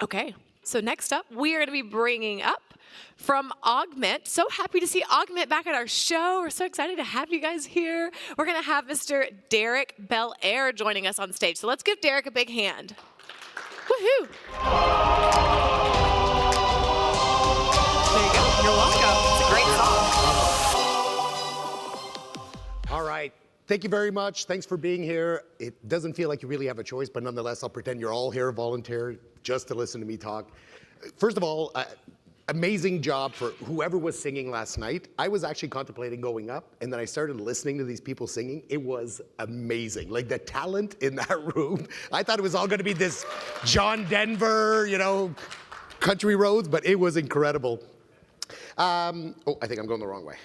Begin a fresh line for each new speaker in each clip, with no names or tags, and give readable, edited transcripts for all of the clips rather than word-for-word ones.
Okay, so next up, we are going to be bringing up from Augment. So happy to see Augment back at our show. We're so excited to have you guys here. We're going to have Mr. Derik Belair joining us on stage. So let's give Derik a big hand. Woohoo! There you go. You're welcome. It's a great song.
All right. Thank you very much. Thanks for being here. It doesn't feel like you really have a choice, but nonetheless, I'll pretend you're all here, volunteer, just to listen to me talk. First of all, amazing job for whoever was singing last night. I was actually contemplating going up, and then I started listening to these people singing. It was amazing. Like the talent in that room. I thought it was all going to be this John Denver, country roads, but it was incredible. I think I'm going the wrong way.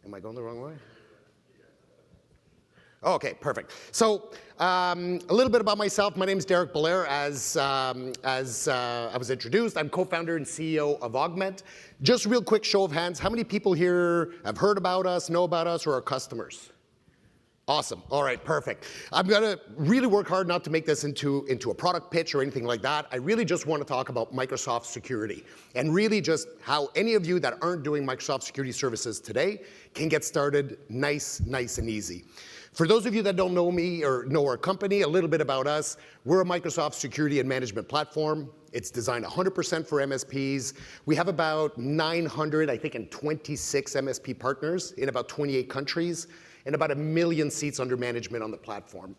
Am I going the wrong way? Okay, perfect. So a little bit about myself. My name is Derik Belair. As I was introduced, I'm co-founder and CEO of Augment. Just real quick show of hands, how many people here have heard about us, know about us, or are customers? Awesome. All right, perfect. I'm going to really work hard not to make this into a product pitch or anything like that. I really just want to talk about Microsoft security and really just how any of you that aren't doing Microsoft security services today can get started nice and easy. For those of you that don't know me or know our company, a little bit about us, we're a Microsoft security and management platform. It's designed 100% for MSPs. We have about 926 MSP partners in about 28 countries and about 1 million seats under management on the platform.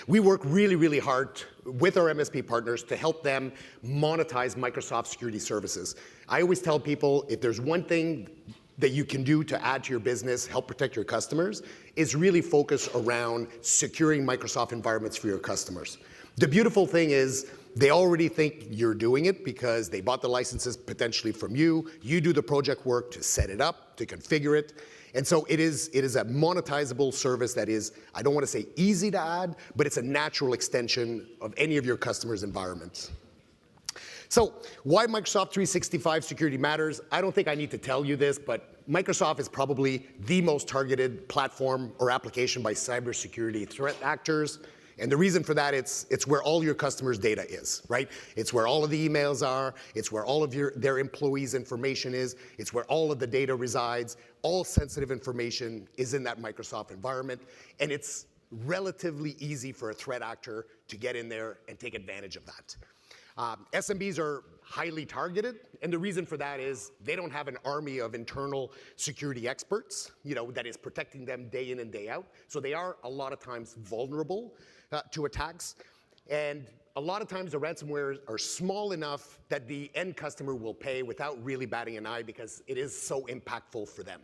We work really hard with our MSP partners to help them monetize Microsoft security services. I always tell people, if there's one thing that you can do to add to your business, help protect your customers, is really focus around securing Microsoft environments for your customers. The beautiful thing is they already think you're doing it because they bought the licenses potentially from you. You do the project work to set it up, to configure it. And so it is a monetizable service that is, I don't want to say easy to add, but it's a natural extension of any of your customers' environments. So why Microsoft 365 security matters, I don't think I need to tell you this, but Microsoft is probably the most targeted platform or application by cybersecurity threat actors. And the reason for that, it's where all your customers' data is, right? It's where all of the emails are. It's where all of their employees' information is. It's where all of the data resides. All sensitive information is in that Microsoft environment. And it's relatively easy for a threat actor to get in there and take advantage of that. SMBs are highly targeted, and the reason for that is they don't have an army of internal security experts, that is protecting them day in and day out. So they are a lot of times vulnerable to attacks, and a lot of times the ransomware are small enough that the end customer will pay without really batting an eye because it is so impactful for them.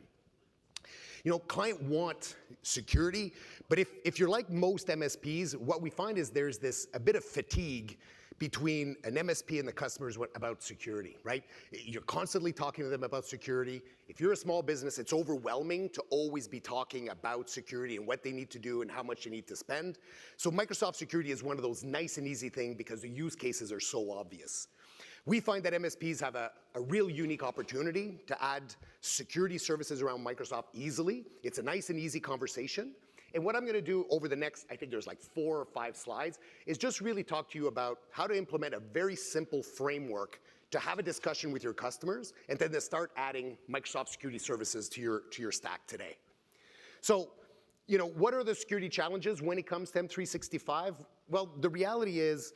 Client want security, but if you're like most MSPs, what we find is there's a bit of fatigue between an MSP and the customers about security, right? You're constantly talking to them about security. If you're a small business, it's overwhelming to always be talking about security and what they need to do and how much they need to spend. So Microsoft security is one of those nice and easy things because the use cases are so obvious. We find that MSPs have a real unique opportunity to add security services around Microsoft easily. It's a nice and easy conversation. And what I'm going to do over the next, I think there's like 4 or 5 slides, is just really talk to you about how to implement a very simple framework to have a discussion with your customers and then to start adding Microsoft security services to your stack today. So, what are the security challenges when it comes to M365? Well, the reality is,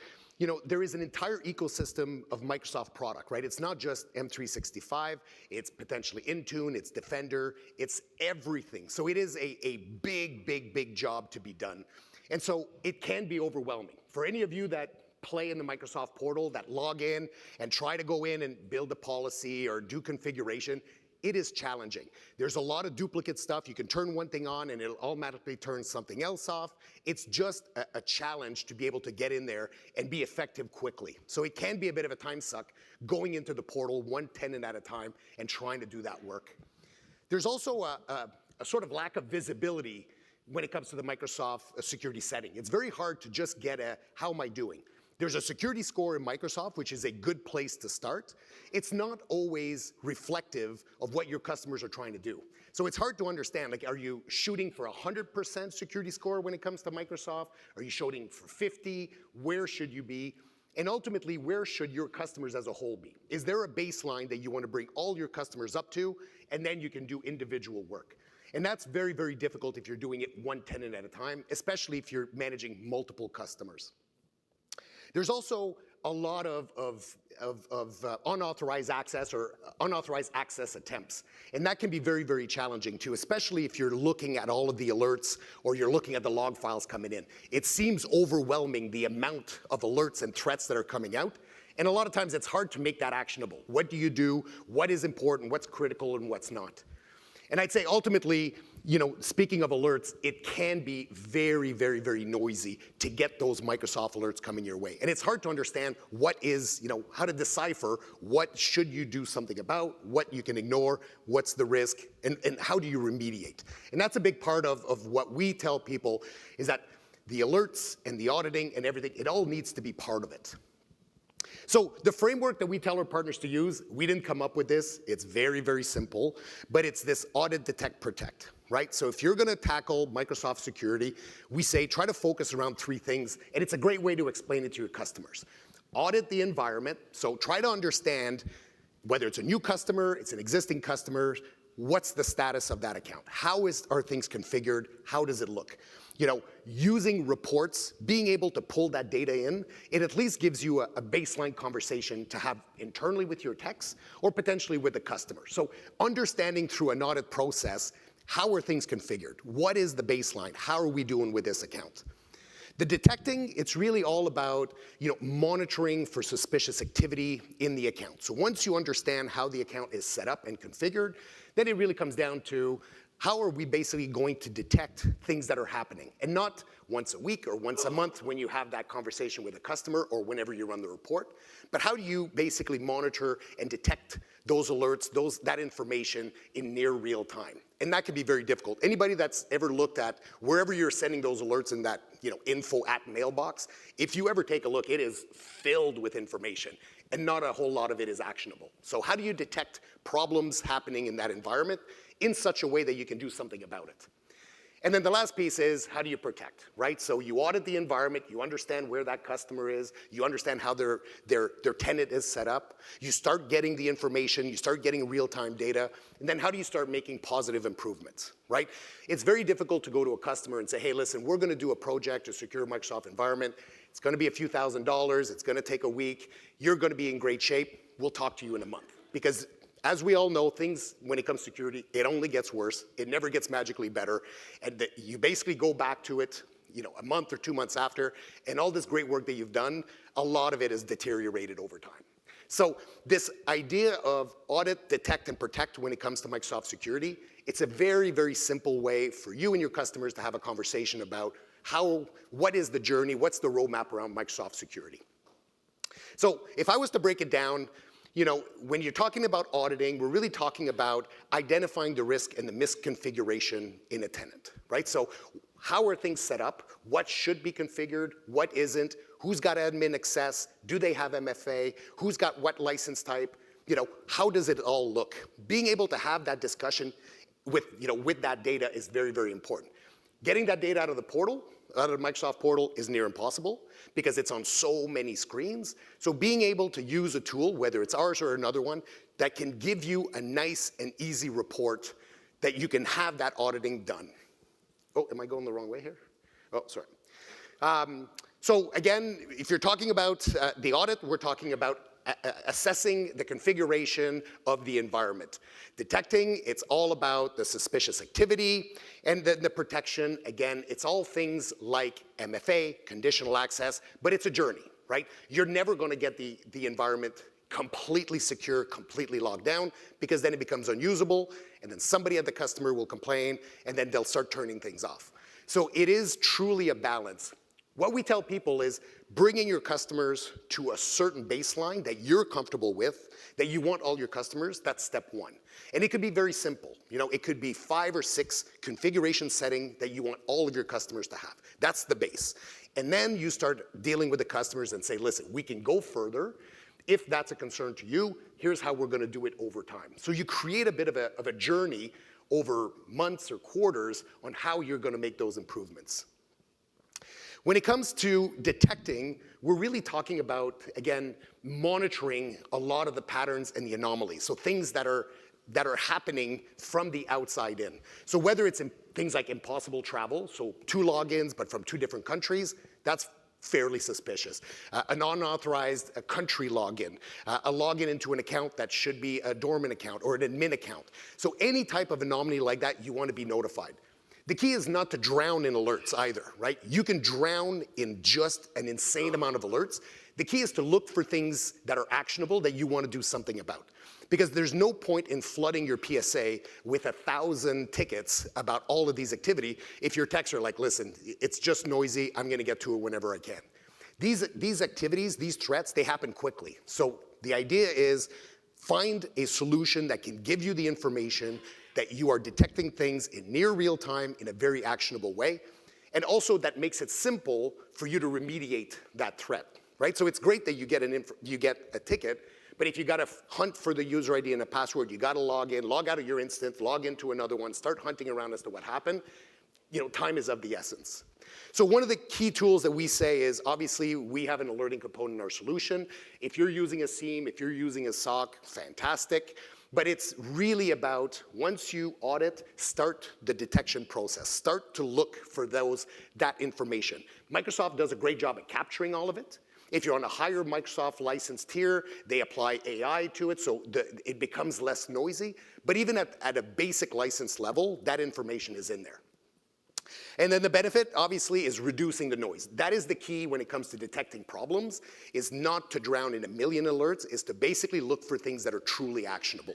there is an entire ecosystem of Microsoft product, right? It's not just M365, it's potentially Intune, it's Defender, it's everything. So it is a big job to be done. And so it can be overwhelming. For any of you that play in the Microsoft portal, that log in and try to go in and build a policy or do configuration, it is challenging. There's a lot of duplicate stuff. You can turn one thing on and it'll automatically turn something else off. It's just a challenge to be able to get in there and be effective quickly. So it can be a bit of a time suck going into the portal one tenant at a time and trying to do that work. There's also a sort of lack of visibility when it comes to the Microsoft security setting. It's very hard to just get how am I doing? There's a security score in Microsoft, which is a good place to start. It's not always reflective of what your customers are trying to do. So it's hard to understand, like, are you shooting for 100% security score when it comes to Microsoft? Are you shooting for 50? Where should you be? And ultimately, where should your customers as a whole be? Is there a baseline that you want to bring all your customers up to, and then you can do individual work? And that's very, very difficult if you're doing it one tenant at a time, especially if you're managing multiple customers. There's also a lot of unauthorized access or unauthorized access attempts. And that can be very, very challenging too, especially if you're looking at all of the alerts or you're looking at the log files coming in. It seems overwhelming, the amount of alerts and threats that are coming out. And a lot of times it's hard to make that actionable. What do you do? What is important? What's critical and what's not? And I'd say ultimately, speaking of alerts, it can be very, very, very noisy to get those Microsoft alerts coming your way. And it's hard to understand what is, how to decipher what should you do something about, what you can ignore, what's the risk, and how do you remediate. And that's a big part of what we tell people is that the alerts and the auditing and everything, it all needs to be part of it. So the framework that we tell our partners to use, we didn't come up with this. It's very, very simple, but it's this audit, detect, protect, right? So if you're going to tackle Microsoft security, we say try to focus around 3 things, and it's a great way to explain it to your customers. Audit the environment, so try to understand whether it's a new customer, it's an existing customer, what's the status of that account? How are things configured? How does it look? Using reports, being able to pull that data in, it at least gives you a baseline conversation to have internally with your techs or potentially with the customer. So understanding through an audit process, how are things configured? What is the baseline? How are we doing with this account? The detecting, it's really all about monitoring for suspicious activity in the account. So once you understand how the account is set up and configured, then it really comes down to how are we basically going to detect things that are happening? And not once a week or once a month when you have that conversation with a customer or whenever you run the report, but how do you basically monitor and detect those alerts, that information in near real time? And that can be very difficult. Anybody that's ever looked at wherever you're sending those alerts in that info at mailbox, if you ever take a look, it is filled with information and not a whole lot of it is actionable. So how do you detect problems happening in that environment in such a way that you can do something about it? And then the last piece is how do you protect, right? So you audit the environment, you understand where that customer is, you understand how their tenant is set up, you start getting the information, you start getting real-time data, and then how do you start making positive improvements, right? It's very difficult to go to a customer and say, hey, listen, we're going to do a project to secure a Microsoft environment. It's going to be a few $1,000s, it's going to take a week, you're going to be in great shape, we'll talk to you in a month. Because as we all know, things, when it comes to security, it only gets worse. It never gets magically better. And you basically go back to it, a month or 2 months after, and all this great work that you've done, a lot of it is deteriorated over time. So this idea of audit, detect, and protect when it comes to Microsoft security, it's a very, very simple way for you and your customers to have a conversation about what is the journey, what's the roadmap around Microsoft security. So if I was to break it down, when you're talking about auditing, we're really talking about identifying the risk and the misconfiguration in a tenant, right? So how are things set up? What should be configured? What isn't? Who's got admin access? Do they have MFA? Who's got what license type? How does it all look? Being able to have that discussion with that data is very, very important. Getting that data out of the portal, out of the Microsoft portal, is near impossible because it's on so many screens. So being able to use a tool, whether it's ours or another one, that can give you a nice and easy report that you can have that auditing done. Oh, am I going the wrong way here? Oh, sorry. So again, if you're talking about the audit, we're talking about assessing the configuration of the environment. Detecting, it's all about the suspicious activity, and then the protection, again, it's all things like MFA, conditional access, but it's a journey, right? You're never going to get the environment completely secure, completely locked down, because then it becomes unusable, and then somebody at the customer will complain, and then they'll start turning things off. So it is truly a balance. What we tell people is bringing your customers to a certain baseline that you're comfortable with, that you want all your customers, that's step one. And it could be very simple. It could be 5 or 6 configuration settings that you want all of your customers to have. That's the base. And then you start dealing with the customers and say, listen, we can go further. If that's a concern to you, here's how we're going to do it over time. So you create a bit of a journey over months or quarters on how you're going to make those improvements. When it comes to detecting, we're really talking about, again, monitoring a lot of the patterns and the anomalies. So things that are happening from the outside in. So whether it's in things like impossible travel, so 2 logins but from 2 different countries, that's fairly suspicious. An unauthorized country login, a login into an account that should be a dormant account or an admin account. So any type of anomaly like that, you want to be notified. The key is not to drown in alerts either, right? You can drown in just an insane amount of alerts. The key is to look for things that are actionable that you want to do something about. Because there's no point in flooding your PSA with 1,000 tickets about all of these activity if your texts are like, listen, it's just noisy, I'm going to get to it whenever I can. These activities, these threats, they happen quickly. So the idea is find a solution that can give you the information that you are detecting things in near real time in a very actionable way, and also that makes it simple for you to remediate that threat, right? So it's great that you get a ticket, but if you got to hunt for the user ID and a password, you got to log in, log out of your instance, log into another one, start hunting around as to what happened, time is of the essence. So one of the key tools that we say is, obviously, we have an alerting component in our solution. If you're using a SIEM, if you're using a SOC, fantastic. But it's really about, once you audit, start the detection process. Start to look for that information. Microsoft does a great job at capturing all of it. If you're on a higher Microsoft license tier, they apply AI to it, so it becomes less noisy. But even at a basic license level, that information is in there. And then the benefit, obviously, is reducing the noise. That is the key when it comes to detecting problems, is not to drown in 1 million alerts, is to basically look for things that are truly actionable.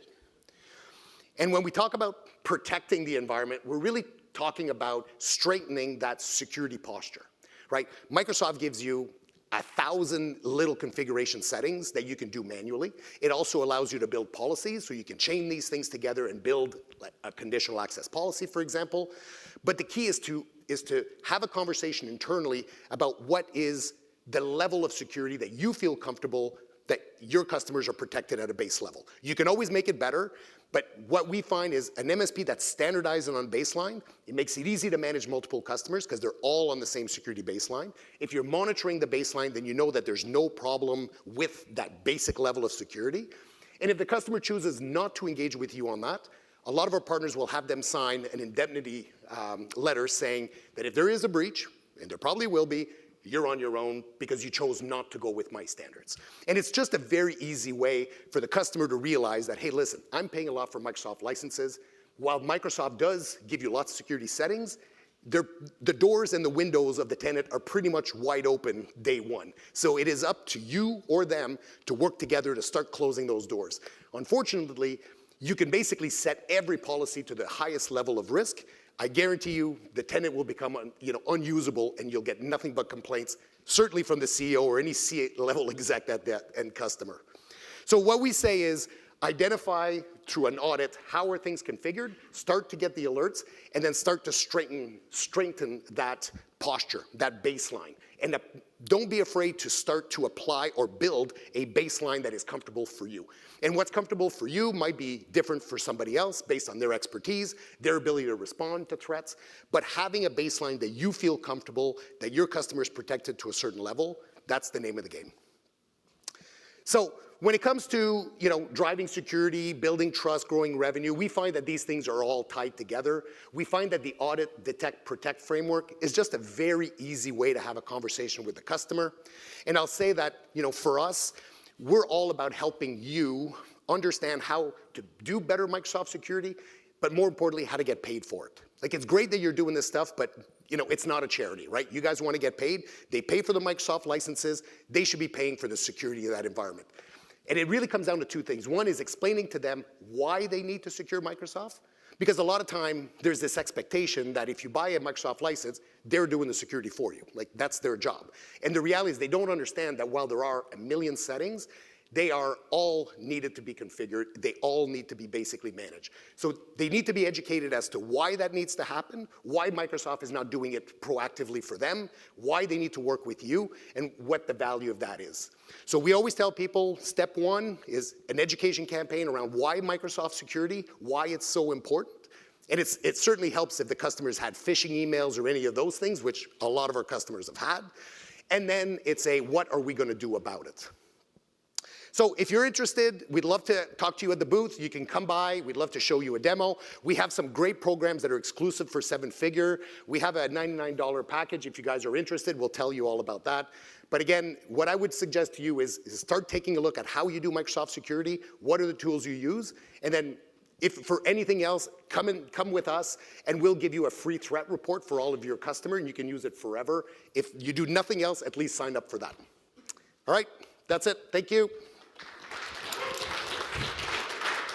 And when we talk about protecting the environment, we're really talking about strengthening that security posture, right? Microsoft gives you 1,000 little configuration settings that you can do manually. It also allows you to build policies, so you can chain these things together and build a conditional access policy, for example. But the key is to have a conversation internally about what is the level of security that you feel comfortable that your customers are protected at a base level. You can always make it better, but what we find is an MSP that's standardizing on baseline, it makes it easy to manage multiple customers because they're all on the same security baseline. If you're monitoring the baseline, then you know that there's no problem with that basic level of security. And if the customer chooses not to engage with you on that, a lot of our partners will have them sign an indemnity letter saying that if there is a breach, and there probably will be, you're on your own because you chose not to go with my standards. And it's just a very easy way for the customer to realize that, hey, listen, I'm paying a lot for Microsoft licenses. While Microsoft does give you lots of security settings, the doors and the windows of the tenant are pretty much wide open day one. So it is up to you or them to work together to start closing those doors. Unfortunately, you can basically set every policy to the highest level of risk. I guarantee you the tenant will become unusable and you'll get nothing but complaints, certainly from the CEO or any C-level exec at that end customer. So what we say is identify through an audit how are things configured, start to get the alerts, and then start to strengthen that posture, that baseline. And don't be afraid to start to apply or build a baseline that is comfortable for you. And what's comfortable for you might be different for somebody else based on their expertise, their ability to respond to threats. But having a baseline that you feel comfortable, that your customer is protected to a certain level, that's the name of the game. So when it comes to driving security, building trust, growing revenue, we find that these things are all tied together. We find that the audit, detect, protect framework is just a very easy way to have a conversation with the customer. And I'll say that for us, we're all about helping you understand how to do better Microsoft security, but more importantly, how to get paid for it. Like, it's great that you're doing this stuff, but it's not a charity, right? You guys want to get paid. They pay for the Microsoft licenses. They should be paying for the security of that environment. And it really comes down to 2 things. One is explaining to them why they need to secure Microsoft, because a lot of time there's this expectation that if you buy a Microsoft license, they're doing the security for you. Like, that's their job. And the reality is they don't understand that while there are 1 million settings, they are all needed to be configured. They all need to be basically managed. So they need to be educated as to why that needs to happen, why Microsoft is not doing it proactively for them, why they need to work with you, and what the value of that is. So we always tell people step 1 is an education campaign around why Microsoft security, why it's so important. And it certainly helps if the customers had phishing emails or any of those things, which a lot of our customers have had. And then it's a what are we going to do about it? So if you're interested, we'd love to talk to you at the booth. You can come by. We'd love to show you a demo. We have some great programs that are exclusive for 7-figure. We have a $99 package. If you guys are interested, we'll tell you all about that. But again, what I would suggest to you is start taking a look at how you do Microsoft security, what are the tools you use, and then if for anything else, come with us, and we'll give you a free threat report for all of your customers, and you can use it forever. If you do nothing else, at least sign up for that. All right, that's it. Thank you.